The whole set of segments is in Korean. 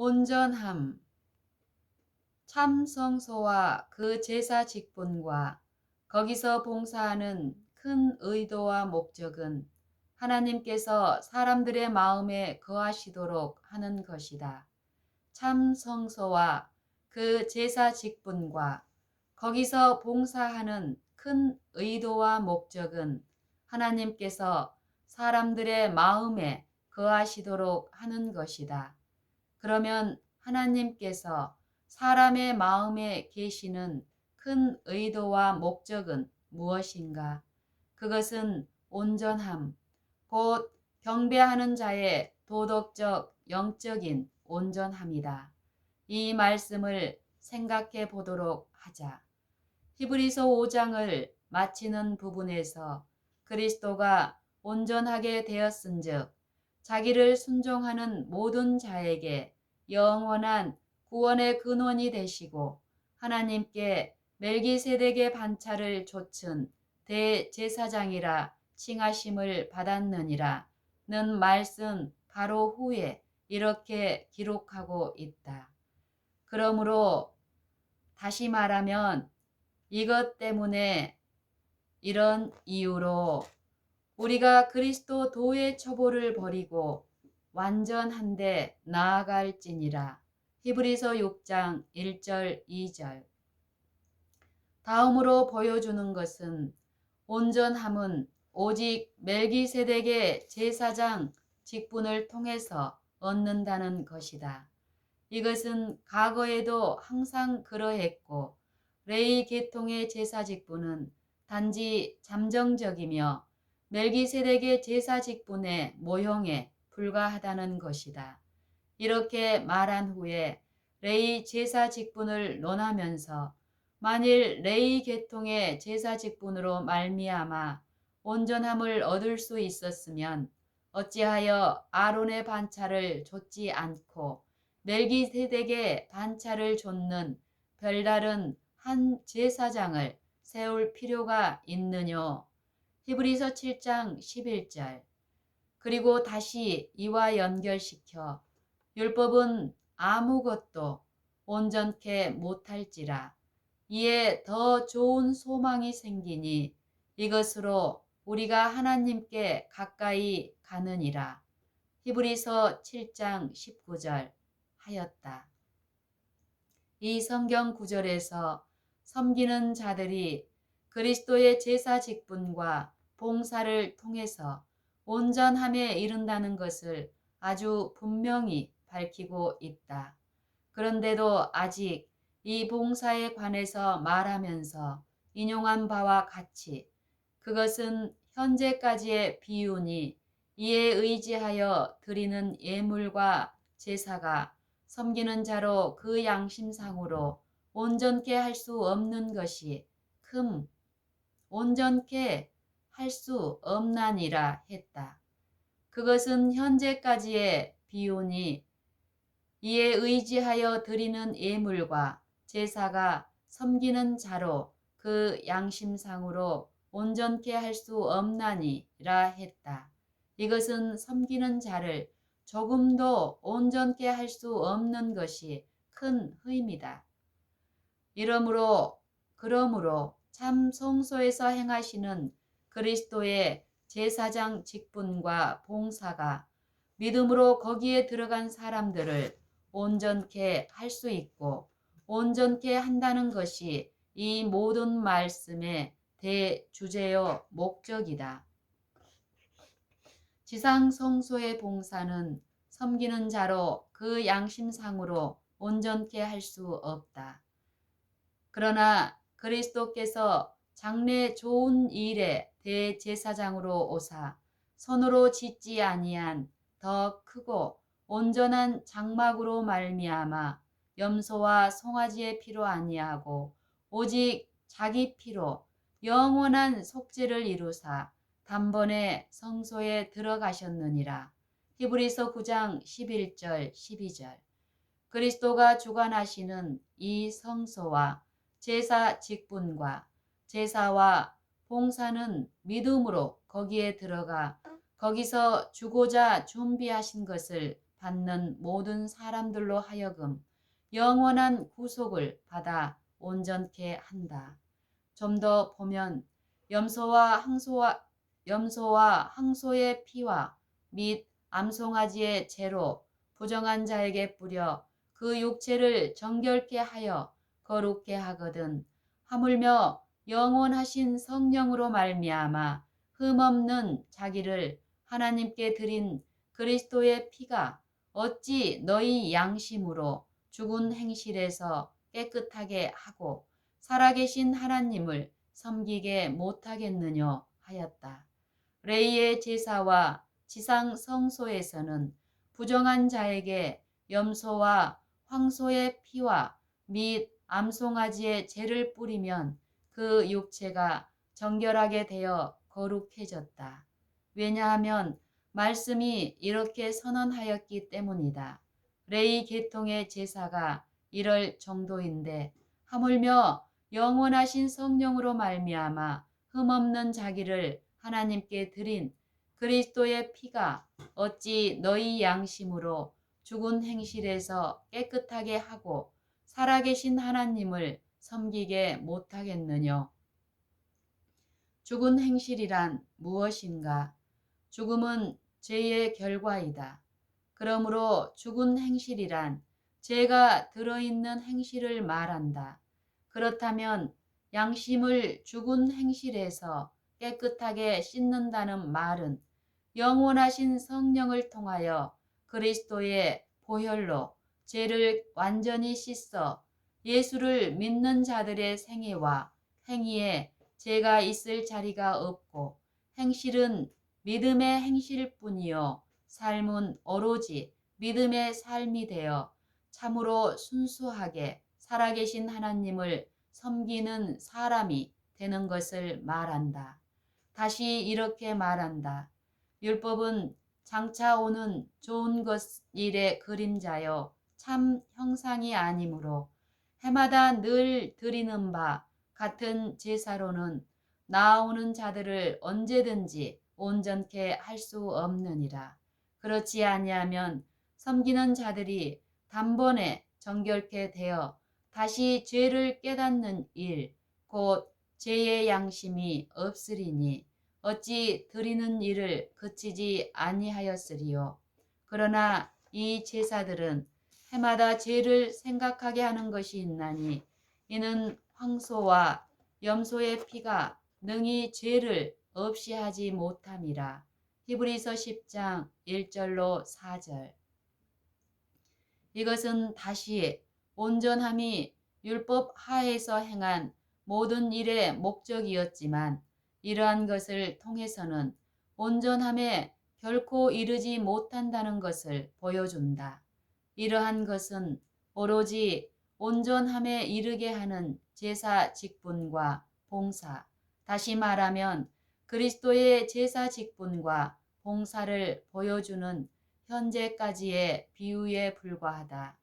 온전함. 참 성소와 그 제사 직분과 거기서 봉사하는 큰 의도와 목적은 하나님께서 사람들의 마음에 거하시도록 하는 것이다. 참 성소와 그 제사 직분과 거기서 봉사하는 큰 의도와 목적은 하나님께서 사람들의 마음에 거하시도록 하는 것이다. 그러면 하나님께서 사람의 마음에 계시는 큰 의도와 목적은 무엇인가? 그것은 온전함, 곧 경배하는 자의 도덕적, 영적인 온전함이다. 이 말씀을 생각해 보도록 하자. 히브리서 5장을 마치는 부분에서 그리스도가 온전하게 되었은즉 자기를 순종하는 모든 자에게 영원한 구원의 근원이 되시고 하나님께 멜기세덱의 반차를 좇은 대제사장이라 칭하심을 받았느니라 는 말씀 바로 후에 이렇게 기록하고 있다. 그러므로 다시 말하면 이것 때문에 이런 이유로 우리가 그리스도 도의 처보를 버리고 완전한데 나아갈지니라. 히브리서 6장 1절 2절. 다음으로 보여주는 것은 온전함은 오직 멜기세덱의 제사장 직분을 통해서 얻는다는 것이다. 이것은 과거에도 항상 그러했고 레위 계통의 제사 직분은 단지 잠정적이며 멜기세덱의 제사 직분의 모형에 불과하다는 것이다. 이렇게 말한 후에 레위 제사 직분을 논하면서 만일 레위 계통의 제사 직분으로 말미암아 온전함을 얻을 수 있었으면 어찌하여 아론의 반차를 좇지 않고 멜기세덱의 반차를 좇는 별다른 한 제사장을 세울 필요가 있느뇨. 히브리서 7장 11절. 그리고 다시 이와 연결시켜 율법은 아무것도 온전케 못할지라 이에 더 좋은 소망이 생기니 이것으로 우리가 하나님께 가까이 가느니라. 히브리서 7장 19절 하였다. 이 성경 구절에서 섬기는 자들이 그리스도의 제사 직분과 봉사를 통해서 온전함에 이른다는 것을 아주 분명히 밝히고 있다. 그런데도 아직 이 봉사에 관해서 말하면서 인용한 바와 같이 그것은 현재까지의 비유니 이에 의지하여 드리는 예물과 제사가 섬기는 자로 그 양심상으로 온전케 할 수 없는 것이 온전케 할 수 없나니라 했다. 그것은 현재까지의 비유니 이에 의지하여 드리는 예물과 제사가 섬기는 자로 그 양심상으로 온전케 할 수 없나니라 했다. 이것은 섬기는 자를 조금도 온전케 할 수 없는 것이 큰 의미다. 그러므로 참 성소에서 행하시는 그리스도의 제사장 직분과 봉사가 믿음으로 거기에 들어간 사람들을 온전케 할 수 있고 온전케 한다는 것이 이 모든 말씀의 대주제요 목적이다. 지상 성소의 봉사는 섬기는 자로 그 양심상으로 온전케 할 수 없다. 그러나 그리스도께서 장래 좋은 일의 대제사장으로 오사 손으로 짓지 아니한 더 크고 온전한 장막으로 말미암아 염소와 송아지의 피로 아니하고 오직 자기 피로 영원한 속죄를 이루사 단번에 성소에 들어가셨느니라. 히브리서 9장 11절 12절. 그리스도가 주관하시는 이 성소와 제사 직분과 제사와 봉사는 믿음으로 거기에 들어가 거기서 주고자 준비하신 것을 받는 모든 사람들로 하여금 영원한 구속을 받아 온전케 한다. 좀 더 보면 염소와 항소의 피와 및 암송아지의 재로 부정한 자에게 뿌려 그 육체를 정결케 하여 거룩케 하거든. 하물며 영원하신 성령으로 말미암아 흠없는 자기를 하나님께 드린 그리스도의 피가 어찌 너희 양심으로 죽은 행실에서 깨끗하게 하고 살아계신 하나님을 섬기게 못하겠느냐 하였다. 레이의 제사와 지상 성소에서는 부정한 자에게 염소와 황소의 피와 및 암송아지의 재를 뿌리면 그 육체가 정결하게 되어 거룩해졌다. 왜냐하면 말씀이 이렇게 선언하였기 때문이다. 레이 계통의 제사가 이럴 정도인데 하물며 영원하신 성령으로 말미암아 흠없는 자기를 하나님께 드린 그리스도의 피가 어찌 너희 양심으로 죽은 행실에서 깨끗하게 하고 살아계신 하나님을 섬기게 못하겠느냐. 죽은 행실이란 무엇인가? 죽음은 죄의 결과이다. 그러므로 죽은 행실이란 죄가 들어있는 행실을 말한다. 그렇다면 양심을 죽은 행실에서 깨끗하게 씻는다는 말은 영원하신 성령을 통하여 그리스도의 보혈로 죄를 완전히 씻어 예수를 믿는 자들의 생애와 행위에 죄가 있을 자리가 없고 행실은 믿음의 행실뿐이요 삶은 오로지 믿음의 삶이 되어 참으로 순수하게 살아계신 하나님을 섬기는 사람이 되는 것을 말한다. 다시 이렇게 말한다. 율법은 장차 오는 좋은 것 일의 그림자요 참 형상이 아니므로 해마다 늘 드리는 바 같은 제사로는 나아오는 자들을 언제든지 온전케 할 수 없느니라. 그렇지 아니하면 섬기는 자들이 단번에 정결케 되어 다시 죄를 깨닫는 일, 곧 죄의 양심이 없으리니 어찌 드리는 일을 그치지 아니하였으리요. 그러나 이 제사들은 해마다 죄를 생각하게 하는 것이 있나니 이는 황소와 염소의 피가 능히 죄를 없이 하지 못함이라. 히브리서 10장 1절로 4절. 이것은 다시 온전함이 율법 하에서 행한 모든 일의 목적이었지만 이러한 것을 통해서는 온전함에 결코 이르지 못한다는 것을 보여준다. 이러한 것은 오로지 온전함에 이르게 하는 제사 직분과 봉사, 다시 말하면 그리스도의 제사 직분과 봉사를 보여주는 현재까지의 비유에 불과하다.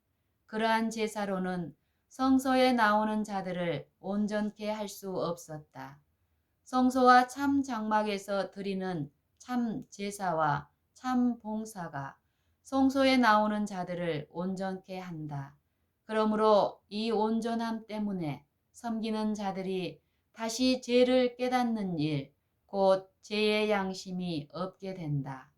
그러한 제사로는 성소에 나오는 자들을 온전케 할 수 없었다. 성소와 참 장막에서 드리는 참 제사와 참 봉사가 성소에 나오는 자들을 온전케 한다. 그러므로 이 온전함 때문에 섬기는 자들이 다시 죄를 깨닫는 일, 곧 죄의 양심이 없게 된다.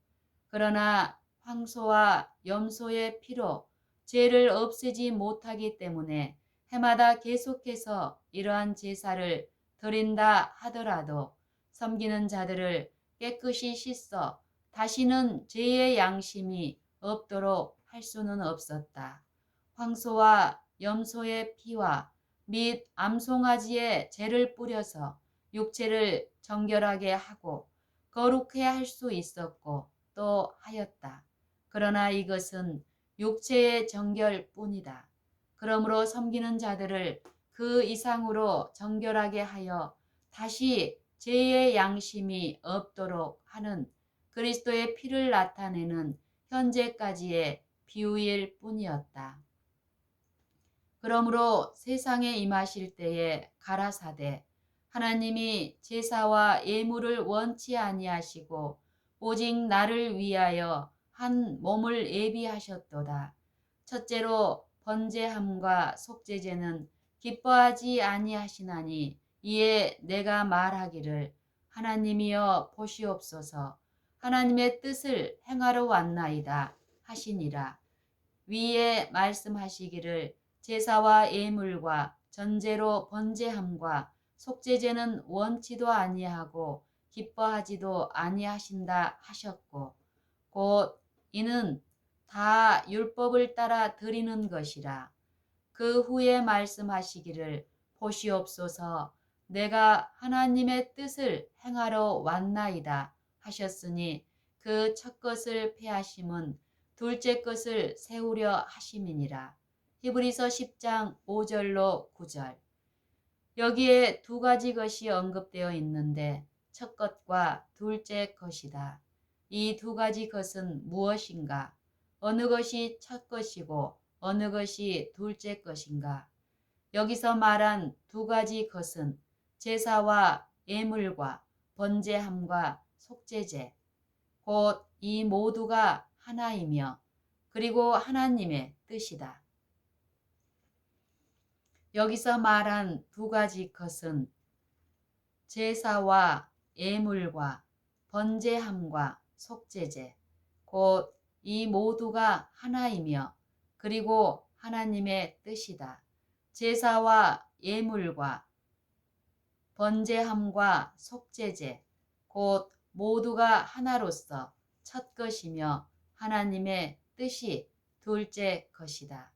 그러나 황소와 염소의 피로 죄를 없애지 못하기 때문에 해마다 계속해서 이러한 제사를 드린다 하더라도 섬기는 자들을 깨끗이 씻어 다시는 죄의 양심이 없도록 할 수는 없었다. 황소와 염소의 피와 및 암송아지의 재를 뿌려서 육체를 정결하게 하고 거룩해 할 수 있었고 또 하였다. 그러나 이것은 육체의 정결뿐이다. 그러므로 섬기는 자들을 그 이상으로 정결하게 하여 다시 죄의 양심이 없도록 하는 그리스도의 피를 나타내는 현재까지의 비유일 뿐이었다. 그러므로 세상에 임하실 때에 가라사대 하나님이 제사와 예물을 원치 아니하시고 오직 나를 위하여 한 몸을 예비하셨도다. 첫째로 번제함과 속죄제는 기뻐하지 아니하시나니 이에 내가 말하기를 하나님이여 보시옵소서 하나님의 뜻을 행하러 왔나이다 하시니라. 위에 말씀하시기를 제사와 예물과 전제로 번제함과 속죄제는 원치도 아니하고 기뻐하지도 아니하신다 하셨고 곧 이는 다 율법을 따라 드리는 것이라. 그 후에 말씀하시기를 보시옵소서 내가 하나님의 뜻을 행하러 왔나이다 하셨으니 그 첫 것을 폐하심은 둘째 것을 세우려 하심이니라. 히브리서 10장 5절로 9절. 여기에 두 가지 것이 언급되어 있는데 첫 것과 둘째 것이다. 이 두 가지 것은 무엇인가? 어느 것이 첫 것이고 어느 것이 둘째 것인가? 여기서 말한 두 가지 것은 제사와 예물과 번제함과 속죄제, 곧 이 모두가 하나이며 그리고 하나님의 뜻이다. 여기서 말한 두 가지 것은 제사와 예물과 번제함과 속죄제, 곧 이 모두가 하나이며 그리고 하나님의 뜻이다. 제사와 예물과 번제함과 속죄제, 곧 모두가 하나로서 첫 것이며 하나님의 뜻이 둘째 것이다.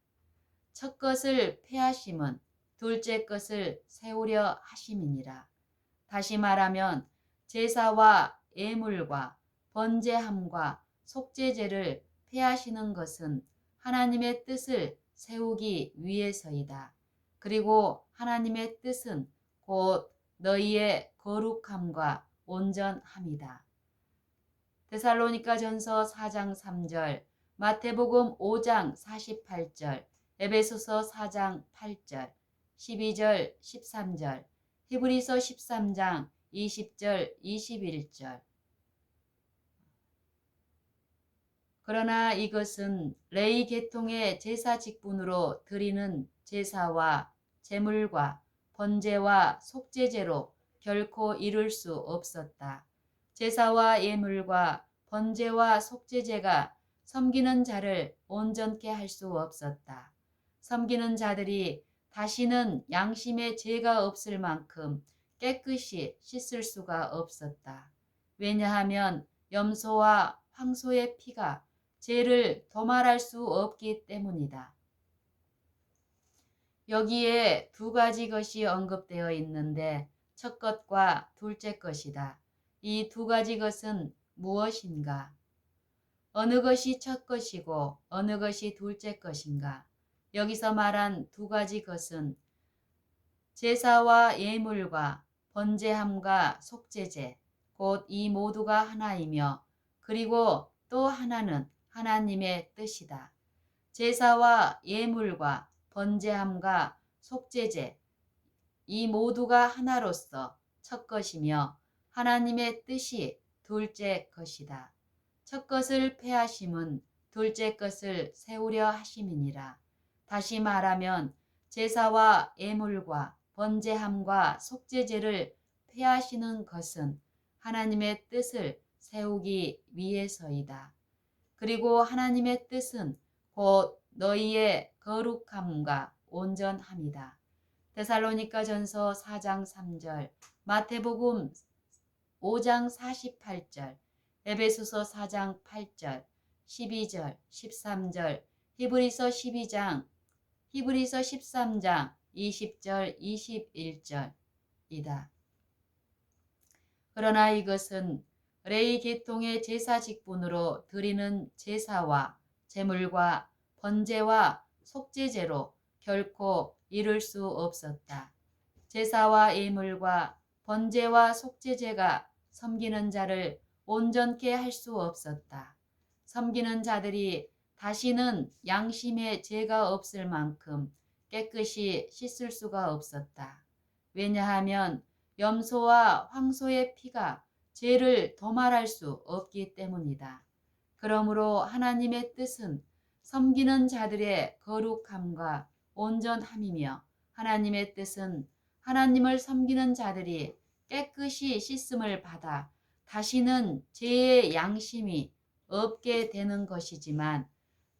첫 것을 폐하심은 둘째 것을 세우려 하심이니라. 다시 말하면 제사와 예물과 번제함과 속죄제를 폐하시는 것은 하나님의 뜻을 세우기 위해서이다. 그리고 하나님의 뜻은 곧 너희의 거룩함과 온전함이다. 데살로니가전서 4장 3절, 마태복음 5장 48절, 에베소서 4장 8절, 12절, 13절, 히브리서 13장 20절, 21절. 그러나 이것은 레위 계통의 제사 직분으로 드리는 제사와 제물과 번제와 속죄제로 결코 이룰 수 없었다. 제사와 예물과 번제와 속죄제가 섬기는 자를 온전케 할 수 없었다. 섬기는 자들이 다시는 양심에 죄가 없을 만큼 깨끗이 씻을 수가 없었다. 왜냐하면 염소와 황소의 피가 죄를 도말할 수 없기 때문이다. 여기에 두 가지 것이 언급되어 있는데 첫 것과 둘째 것이다. 이 두 가지 것은 무엇인가? 어느 것이 첫 것이고 어느 것이 둘째 것인가? 여기서 말한 두 가지 것은 제사와 예물과 번제함과 속죄제, 곧 이 모두가 하나이며 그리고 또 하나는 하나님의 뜻이다. 제사와 예물과 번제함과 속죄제, 이 모두가 하나로서 첫 것이며 하나님의 뜻이 둘째 것이다. 첫 것을 폐하심은 둘째 것을 세우려 하심이니라. 다시 말하면 제사와 예물과 번제함과 속죄제를 폐하시는 것은 하나님의 뜻을 세우기 위해서이다. 그리고 하나님의 뜻은 곧 너희의 거룩함과 온전함이다. 데살로니가전서 4장 3절, 마태복음 5장 48절, 에베소서 4장 8절, 12절, 13절, 히브리서 13장 20절, 21절이다. 그러나 이것은 레위 계통의 제사 직분으로 드리는 제사와 제물과 번제와 속죄제로 결코 이룰 수 없었다. 제사와 예물과 번제와 속죄제가 섬기는 자를 온전케 할 수 없었다. 섬기는 자들이 다시는 양심에 죄가 없을 만큼 깨끗이 씻을 수가 없었다. 왜냐하면 염소와 황소의 피가 죄를 도말할 수 없기 때문이다. 그러므로 하나님의 뜻은 섬기는 자들의 거룩함과 온전함이며 하나님의 뜻은 하나님을 섬기는 자들이 깨끗이 씻음을 받아 다시는 죄의 양심이 없게 되는 것이지만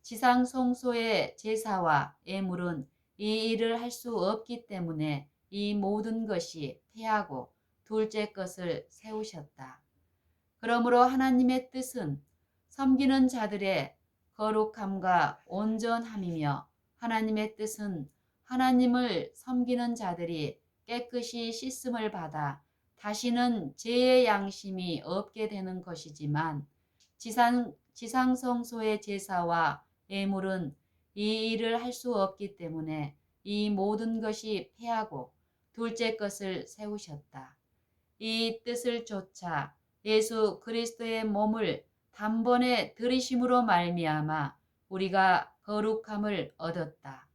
지상성소의 제사와 예물은 이 일을 할 수 없기 때문에 이 모든 것이 패하고 둘째 것을 세우셨다. 그러므로 하나님의 뜻은 섬기는 자들의 거룩함과 온전함이며 하나님의 뜻은 하나님을 섬기는 자들이 깨끗이 씻음을 받아 다시는 죄의 양심이 없게 되는 것이지만 지상성소의 제사와 예물은 이 일을 할 수 없기 때문에 이 모든 것이 패하고 둘째 것을 세우셨다. 이 뜻을 좇아 예수 그리스도의 몸을 단번에 들이심으로 말미암아 우리가 거룩함을 얻었다.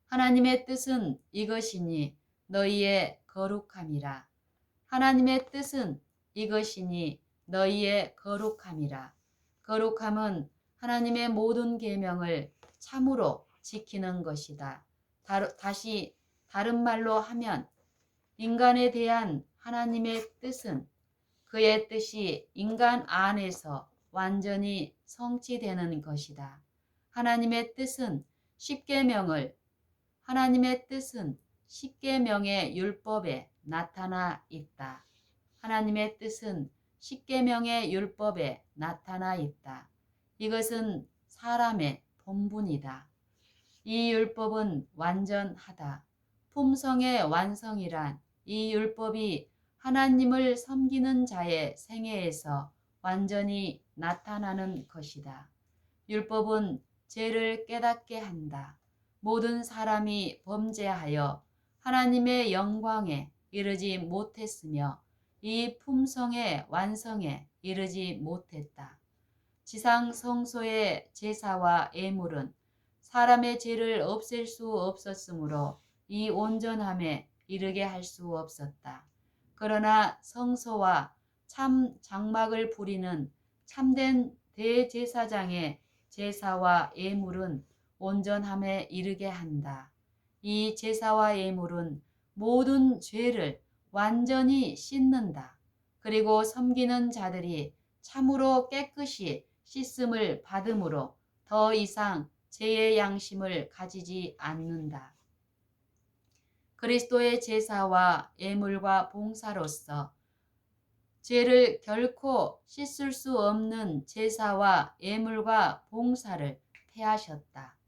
하나님의 뜻은 이것이니 너희의 거룩함이라. 하나님의 뜻은 이것이니 너희의 거룩함이라. 거룩함은 하나님의 모든 계명을 참으로 지키는 것이다. 다시 다른 말로 하면 인간에 대한 하나님의 뜻은 그의 뜻이 인간 안에서 완전히 성취되는 것이다. 하나님의 뜻은 하나님의 뜻은 십계명의 율법에 나타나 있다. 하나님의 뜻은 십계명의 율법에 나타나 있다. 이것은 사람의 본분이다. 이 율법은 완전하다. 품성의 완성이란 이 율법이 하나님을 섬기는 자의 생애에서 완전히 나타나는 것이다. 율법은 죄를 깨닫게 한다. 모든 사람이 범죄하여 하나님의 영광에 이르지 못했으며 이 품성의 완성에 이르지 못했다. 지상 성소의 제사와 예물은 사람의 죄를 없앨 수 없었으므로 이 온전함에 이르게 할 수 없었다. 그러나 성소와 참 장막을 부리는 참된 대제사장의 제사와 예물은 온전함에 이르게 한다. 이 제사와 예물은 모든 죄를 완전히 씻는다. 그리고 섬기는 자들이 참으로 깨끗이 씻음을 받음으로 더 이상 죄의 양심을 가지지 않는다. 그리스도의 제사와 예물과 봉사로서 죄를 결코 씻을 수 없는 제사와 예물과 봉사를 폐하셨다.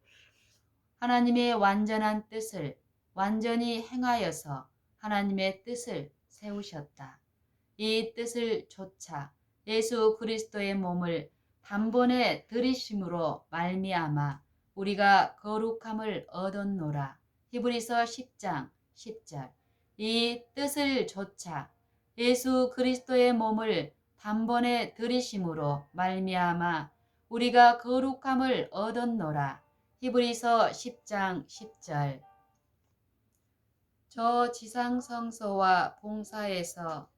하나님의 완전한 뜻을 완전히 행하여서 하나님의 뜻을 세우셨다. 이 뜻을 좇아 예수 그리스도의 몸을 단번에 들이심으로 말미암아 우리가 거룩함을 얻었노라. 히브리서 10장 10절. 이 뜻을 좇아 예수 그리스도의 몸을 단번에 들이심으로 말미암아 우리가 거룩함을 얻었노라. 히브리서 10장 10절. 저 지상성소와 봉사에서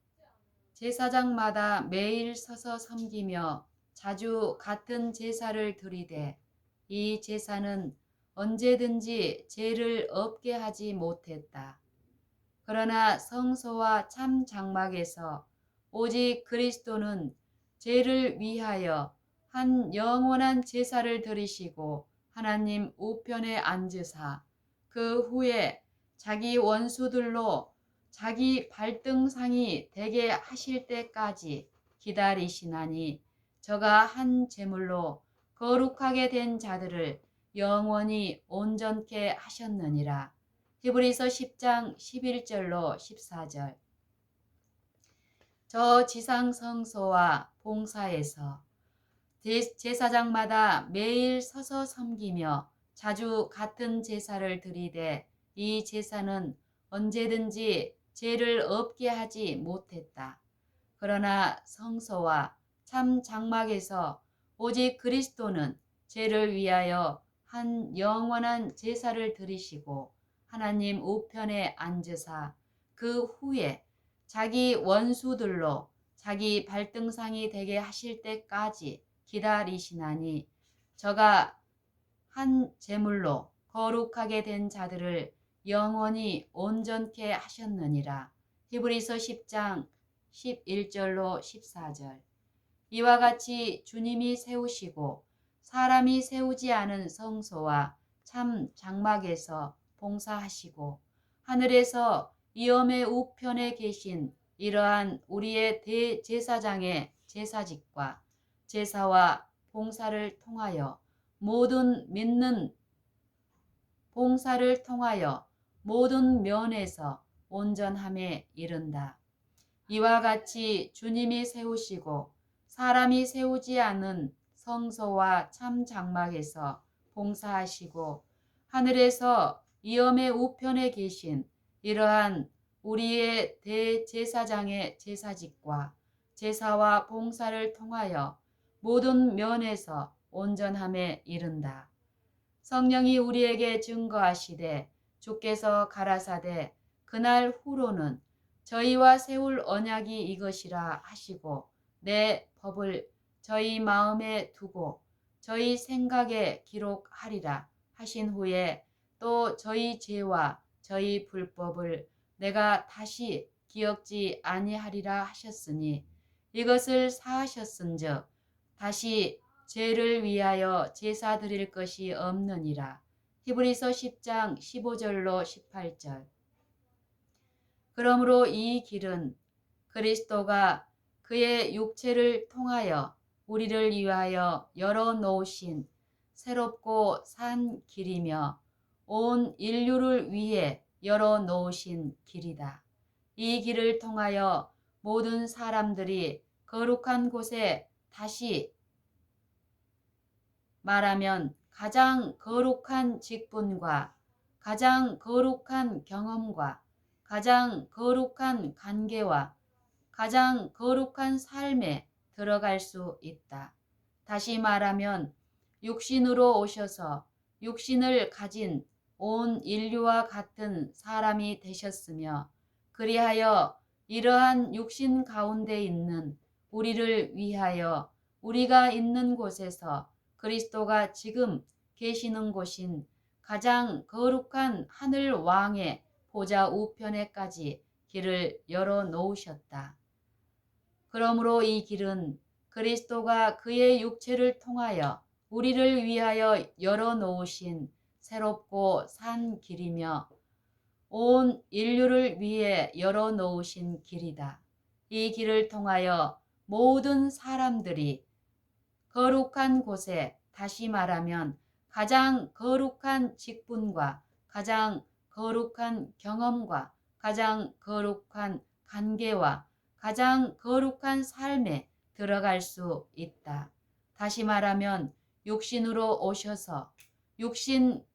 제사장마다 매일 서서 섬기며 자주 같은 제사를 드리되 이 제사는 언제든지 죄를 없게 하지 못했다. 그러나 성소와 참 장막에서 오직 그리스도는 죄를 위하여 한 영원한 제사를 드리시고 하나님 우편에 앉으사 그 후에 자기 원수들로 자기 발등상이 되게 하실 때까지 기다리시나니 저가 한 제물로 거룩하게 된 자들을 영원히 온전케 하셨느니라. 히브리서 10장 11절로 14절. 저 지상 성소와 봉사에서 제사장마다 매일 서서 섬기며 자주 같은 제사를 드리되 이 제사는 언제든지 죄를 없게 하지 못했다. 그러나 성소와 참 장막에서 오직 그리스도는 죄를 위하여 한 영원한 제사를 드리시고 하나님 우편에 앉으사 그 후에 자기 원수들로 자기 발등상이 되게 하실 때까지 기다리시나니 저가 한 제물로 거룩하게 된 자들을 영원히 온전케 하셨느니라. 히브리서 10장 11절로 14절. 이와 같이 주님이 세우시고 사람이 세우지 않은 성소와 참 장막에서 봉사하시고 하늘에서 이엄의 우편에 계신 이러한 우리의 대제사장의 제사직과 제사와 봉사를 통하여 모든 면에서 온전함에 이른다. 이와 같이 주님이 세우시고 사람이 세우지 않은 성소와 참 장막에서 봉사하시고 하늘에서 이엄의 우편에 계신 이러한 우리의 대제사장의 제사직과 제사와 봉사를 통하여 모든 면에서 온전함에 이른다. 성령이 우리에게 증거하시되 주께서 가라사대 그날 후로는 저희와 세울 언약이 이것이라 하시고 내 법을 저희 마음에 두고 저희 생각에 기록하리라 하신 후에 또 저희 죄와 저희 불법을 내가 다시 기억지 아니하리라 하셨으니 이것을 사하셨은즉 다시 죄를 위하여 제사 드릴 것이 없느니라. 히브리서 10장 15절로 18절. 그러므로 이 길은 그리스도가 그의 육체를 통하여 우리를 위하여 열어놓으신 새롭고 산 길이며 온 인류를 위해 열어놓으신 길이다. 이 길을 통하여 모든 사람들이 거룩한 곳에 다시 말하면 가장 거룩한 직분과 가장 거룩한 경험과 가장 거룩한 관계와 가장 거룩한 삶에 들어갈 수 있다. 다시 말하면 육신으로 오셔서 육신을 가진 온 인류와 같은 사람이 되셨으며 그리하여 이러한 육신 가운데 있는 우리를 위하여 우리가 있는 곳에서 그리스도가 지금 계시는 곳인 가장 거룩한 하늘 왕의 보좌 우편에까지 길을 열어 놓으셨다. 그러므로 이 길은 그리스도가 그의 육체를 통하여 우리를 위하여 열어 놓으신 새롭고 산 길이며 온 인류를 위해 열어 놓으신 길이다. 이 길을 통하여 모든 사람들이 거룩한 곳에 다시 말하면 가장 거룩한 직분과 가장 거룩한 경험과 가장 거룩한 관계와 가장 거룩한 삶에 들어갈 수 있다. 다시 말하면 육신으로 오셔서 육신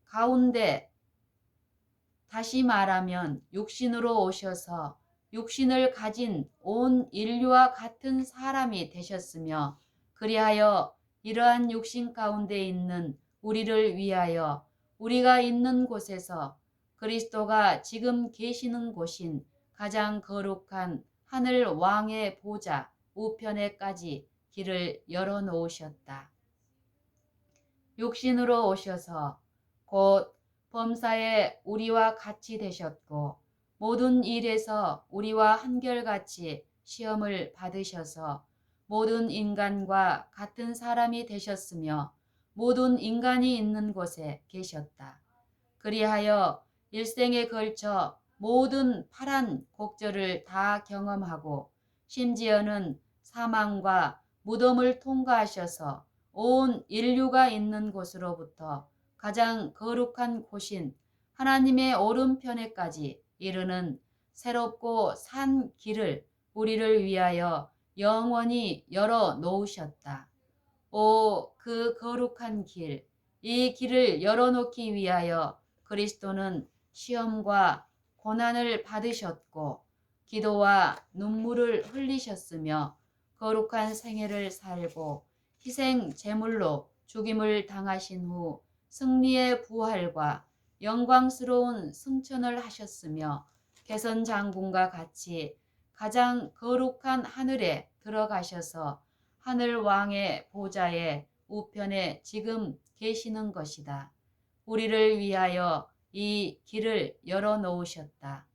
가운데 다시 말하면 육신으로 오셔서 육신을 가진 온 인류와 같은 사람이 되셨으며 그리하여 이러한 육신 가운데 있는 우리를 위하여 우리가 있는 곳에서 그리스도가 지금 계시는 곳인 가장 거룩한 하늘 왕의 보좌 우편에까지 길을 열어 놓으셨다. 육신으로 오셔서 곧 범사에 우리와 같이 되셨고 모든 일에서 우리와 한결같이 시험을 받으셔서 모든 인간과 같은 사람이 되셨으며 모든 인간이 있는 곳에 계셨다. 그리하여 일생에 걸쳐 모든 파란 곡절을 다 경험하고 심지어는 사망과 무덤을 통과하셔서 온 인류가 있는 곳으로부터 가장 거룩한 곳인 하나님의 오른편에까지 이르는 새롭고 산 길을 우리를 위하여 영원히 열어 놓으셨다. 오, 그 거룩한 길, 이 길을 열어놓기 위하여 그리스도는 시험과 고난을 받으셨고 기도와 눈물을 흘리셨으며 거룩한 생애를 살고 희생 제물로 죽임을 당하신 후 승리의 부활과 영광스러운 승천을 하셨으며 개선 장군과 같이 가장 거룩한 하늘에 들어가셔서 하늘 왕의 보좌의 우편에 지금 계시는 것이다. 우리를 위하여 이 길을 열어 놓으셨다.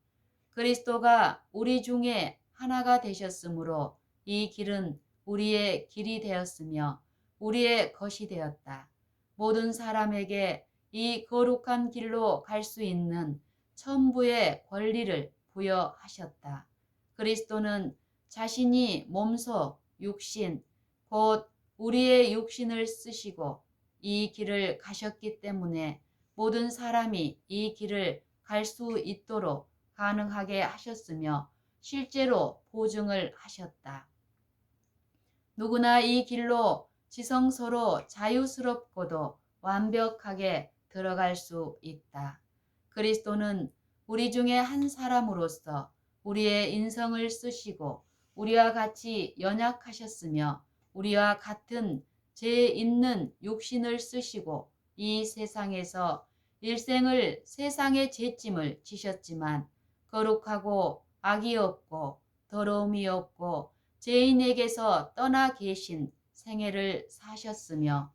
그리스도가 우리 중에 하나가 되셨으므로 이 길은 우리의 길이 되었으며 우리의 것이 되었다. 모든 사람에게 이 거룩한 길로 갈 수 있는 천부의 권리를 부여하셨다. 그리스도는 자신이 몸소 육신, 곧 우리의 육신을 쓰시고 이 길을 가셨기 때문에 모든 사람이 이 길을 갈 수 있도록 가능하게 하셨으며 실제로 보증을 하셨다. 누구나 이 길로 지성소로 자유스럽고도 완벽하게 들어갈 수 있다. 그리스도는 우리 중에 한 사람으로서 우리의 인성을 쓰시고 우리와 같이 연약하셨으며 우리와 같은 죄 있는 육신을 쓰시고 이 세상에서 일생을 세상의 죄짐을 지셨지만 거룩하고 악이 없고 더러움이 없고 죄인에게서 떠나 계신 생애를 사셨으며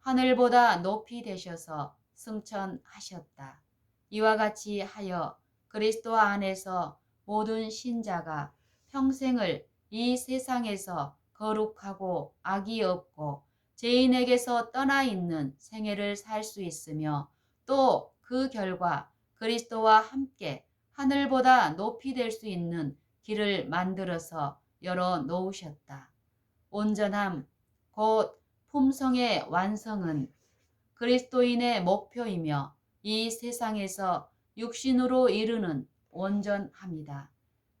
하늘보다 높이 되셔서 승천하셨다. 이와 같이 하여 그리스도 안에서 모든 신자가 평생을 이 세상에서 거룩하고 악이 없고 죄인에게서 떠나 있는 생애를 살 수 있으며 또 그 결과 그리스도와 함께 하늘보다 높이 될 수 있는 길을 만들어서 열어 놓으셨다. 온전함, 곧 품성의 완성은 그리스도인의 목표이며 이 세상에서 육신으로 이루는 온전함이다.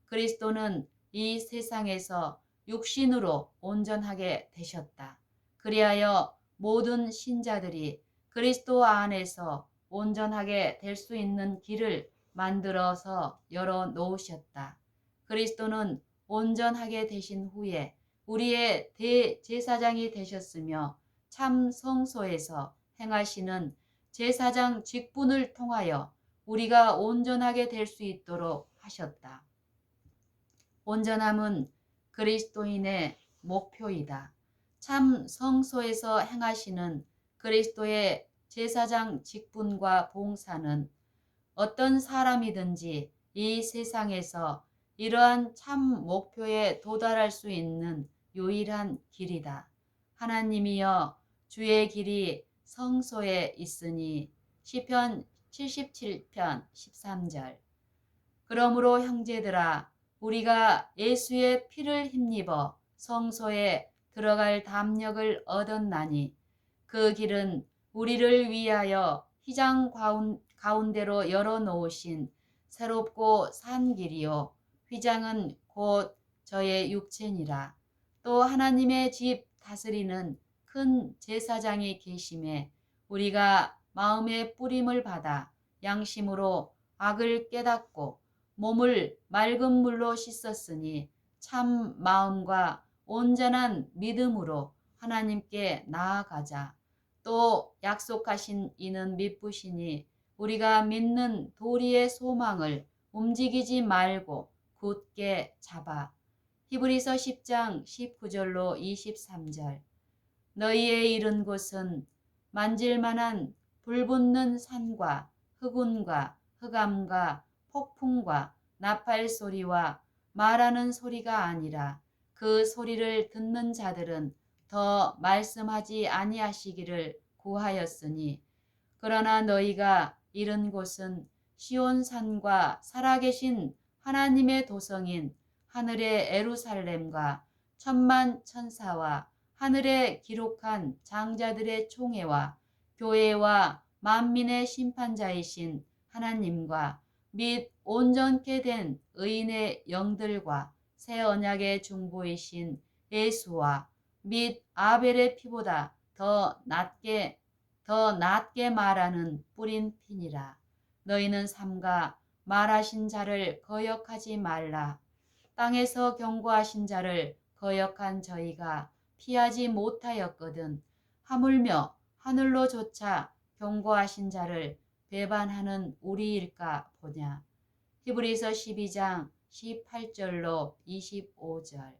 그리스도는 이 세상에서 육신으로 온전하게 되셨다. 그리하여 모든 신자들이 그리스도 안에서 온전하게 될 수 있는 길을 만들어서 열어 놓으셨다. 그리스도는 온전하게 되신 후에 우리의 대제사장이 되셨으며 참 성소에서 행하시는 제사장 직분을 통하여 우리가 온전하게 될 수 있도록 하셨다. 온전함은 그리스도인의 목표이다. 참 성소에서 행하시는 그리스도의 제사장 직분과 봉사는 어떤 사람이든지 이 세상에서 이러한 참 목표에 도달할 수 있는 유일한 길이다. 하나님이여 주의 길이 성소에 있으니 시편 77편 13절. 그러므로 형제들아 우리가 예수의 피를 힘입어 성소에 들어갈 담력을 얻었나니 그 길은 우리를 위하여 휘장 가운데로 열어놓으신 새롭고 산 길이요 휘장은 곧 저의 육체니라. 또 하나님의 집 다스리는 큰 제사장이 계심에 우리가 마음의 뿌림을 받아 양심으로 악을 깨닫고 몸을 맑은 물로 씻었으니 참 마음과 온전한 믿음으로 하나님께 나아가자. 또 약속하신 이는 미쁘시니 우리가 믿는 도리의 소망을 움직이지 말고 굳게 잡아. 히브리서 10장 19절로 23절. 너희의 이른 곳은 만질만한 불붙는 산과 흑운과 흑암과 폭풍과 나팔 소리와 말하는 소리가 아니라 그 소리를 듣는 자들은 더 말씀하지 아니하시기를 구하였으니 그러나 너희가 이른 곳은 시온산과 살아계신 하나님의 도성인 하늘의 에루살렘과 천만 천사와 하늘에 기록한 장자들의 총회와 교회와 만민의 심판자이신 하나님과 및 온전케 된 의인의 영들과 새 언약의 중보이신 예수와 및 아벨의 피보다 더 낫게 말하는 뿌린 피니라. 너희는 삼가 말하신 자를 거역하지 말라. 땅에서 경고하신 자를 거역한 저희가 피하지 못하였거든 하물며 하늘로조차 경고하신 자를 배반하는 우리일까 보냐. 히브리서 12장 18절로 25절.